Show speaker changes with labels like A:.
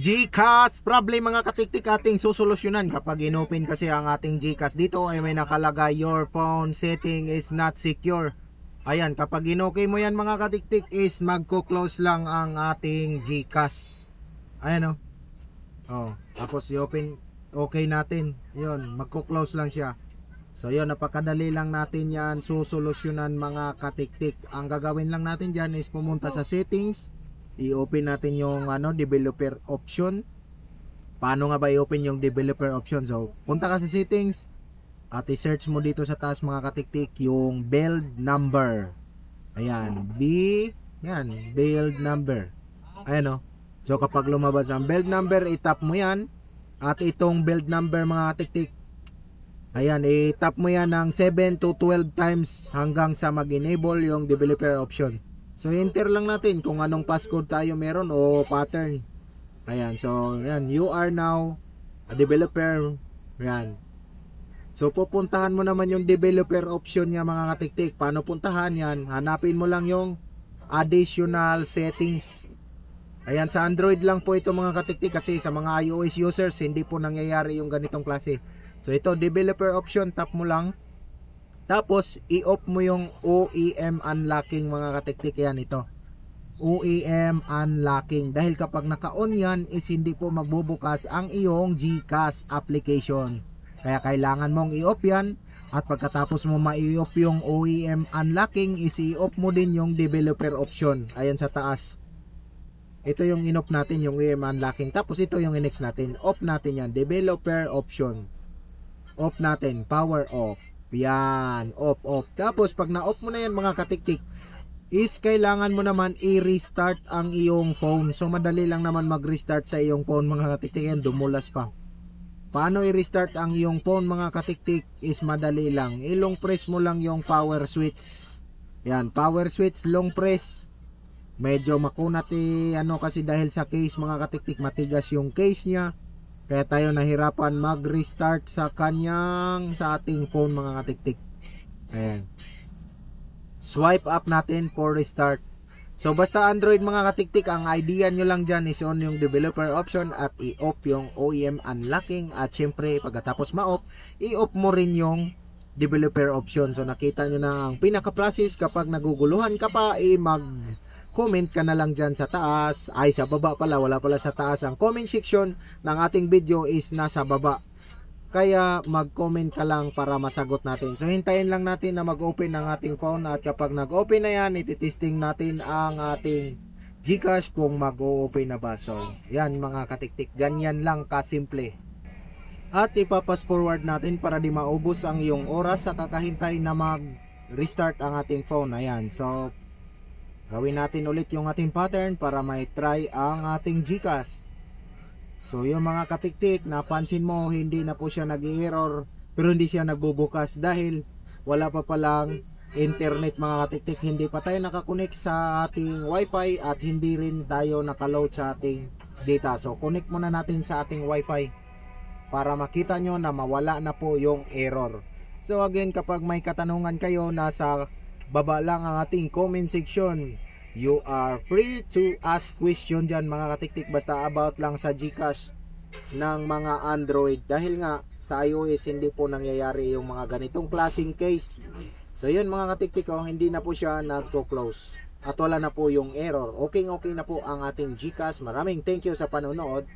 A: GCash problem mga katiktik ating susolusyonan kapag inopen kasi ang ating GCash. Dito ay may nakalagay your phone setting is not secure. Ayan, kapag inokay mo yan mga katiktik is magko-close lang ang ating GCash. Ayan o. Oh, tapos i-open, okay natin. Yun, magko-close lang siya. So yun, napakadali lang natin yan susolusyonan mga katiktik. Ang gagawin lang natin dyan is pumunta sa settings. I-open natin yung developer option. Paano nga ba i-open yung developer option? So, punta ka sa settings at i-search mo dito sa taas mga katiktik yung build number. Ayan, build number. Ayan o. So, kapag lumabas ang build number, i-tap mo yan. At itong build number mga katiktik, ayan, i-tap mo yan ng 7 to 12 times hanggang sa mag-enable yung developer option. So, enter lang natin kung anong passcode tayo meron o pattern. Ayan, so, ayan, you are now a developer. Ayan. So, pupuntahan mo naman yung developer option niya mga katiktik. Paano puntahan yan? Hanapin mo lang yung additional settings. Ayan, sa Android lang po ito mga katiktik kasi sa mga iOS users, hindi po nangyayari yung ganitong klase. So, ito, developer option, tap mo lang. Tapos, i-off mo yung OEM unlocking mga katiktik. Yan ito. OEM unlocking. Dahil kapag naka-on yan is hindi po magbubukas ang iyong GCash application. Kaya kailangan mong i-off yan. At pagkatapos mo ma-i-off yung OEM unlocking is i-off mo din yung developer option. Ayan sa taas. Ito yung in-off natin, yung OEM unlocking. Tapos ito yung in-next natin. Off natin yan. Developer option. Off natin. Power off. Yan, off. Tapos pag na-off mo na yan mga katiktik, is kailangan mo naman i-restart ang iyong phone. So madali lang naman mag-restart sa iyong phone mga katiktik. Yan, dumulas pa. Paano i-restart ang iyong phone mga katiktik is madali lang. I-long press mo lang yung power switch. Yan, power switch, long press. Medyo makunat kasi dahil sa case mga katiktik, matigas yung case niya. Kaya tayo nahirapan mag-restart sa ating phone mga katiktik. Ayan. Swipe up natin for restart. So basta Android mga katiktik, ang idea nyo lang dyan is on yung developer option at i-off yung OEM unlocking. At syempre pagkatapos ma-off, i-off mo rin yung developer option. So nakita nyo na ang pinaka-process. Kapag naguguluhan ka pa, mag-comment ka na lang dyan sa taas. Ay, sa baba pala, wala pala sa taas. Ang comment section ng ating video is nasa baba. Kaya mag-comment ka lang para masagot natin. So hintayin lang natin na mag-open ng ating phone. At kapag nag-open na yan, ititesting natin ang ating GCash kung mag-open na ba. So yan mga katiktik, ganyan lang kasimple. At ipapas forward natin para di maubos ang iyong oras sa kakahintay na mag-restart ang ating phone. Ayan, so gawin natin ulit yung ating pattern para may try ang ating GCash. So yung mga katiktik, napansin mo hindi na po siya nag-i-error pero hindi siya nagbubukas dahil wala pa palang internet mga katiktik. Hindi pa tayo nakakonect sa ating wifi at hindi rin tayo nakaload sa ating data. So connect muna natin sa ating wifi para makita nyo na mawala na po yung error. So again, kapag may katanungan kayo, nasa baba lang ang ating comment section. You are free to ask question dyan mga katiktik, basta about lang sa GCash ng mga Android. Dahil nga sa iOS hindi po nangyayari yung mga ganitong klaseng case. So yun mga katiktik, hindi na po siya nagko-close at wala na po yung error. Okay na po ang ating GCash. Maraming thank you sa panonood.